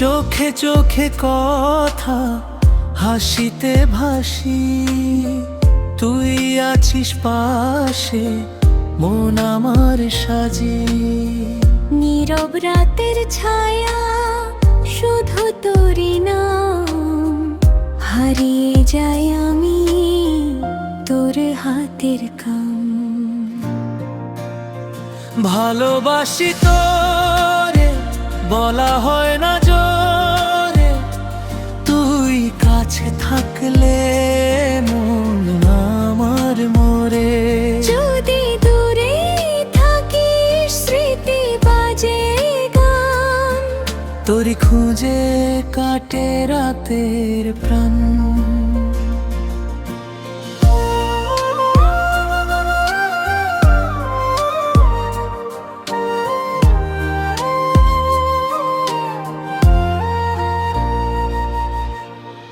চোখে চোখে কথা, হাসিতে ভাসি, তুই আছিস পাশে, মন আমার সাজি। নীরব রাতের ছায়া, শুধু তোরি নাম, হারিয়ে যাই আমি তোর হাতের কাম। ভালোবাসি তোরে, বলা হয় না জোরে, তুই কাছে থাকলে মন আমার মরে। যদি দূরে থাকিস, স্মৃতি বাজে গান, তোরি খুঁজে কাটে রাতের প্রাণ।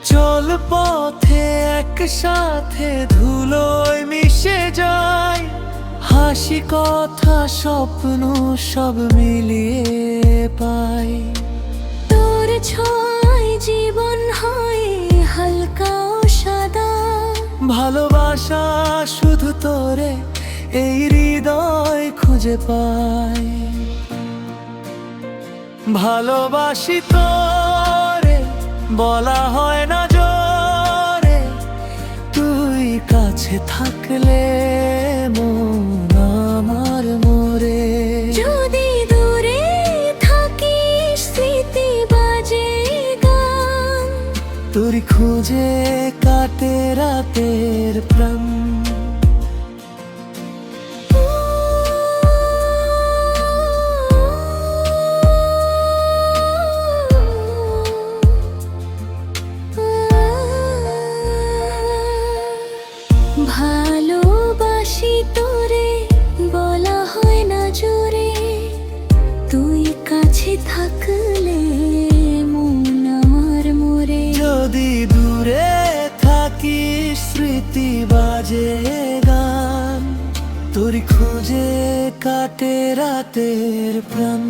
চল পথে একসাথে, ধুলোয় মিশে যায়, হাসি কথা স্বপ্ন সব মিলিয়ে পাই। তোর ছোঁয়ায় জীবন হয় হালকা ও সাদা। ভালোবাসা শুধু তোরে, এই হৃদয় খুঁজে পাই। ভালোবাসি তোরে, বলা হয় না জোরে, তুই কাছে থাকলে মন আমার মরে। যদি দূরে থাকিস, স্মৃতি বাজে গান, তোর খুঁজে কাটে রাতের প্রাণ। ভালোবাসি তোরে, বলা হয় না জোরে, তুই কাছে থাকলে মন আমার মরে। যদি দূরে থাকিস, স্মৃতি বাজে গান, তোর খুঁজে কাটে রাতের প্রাণ।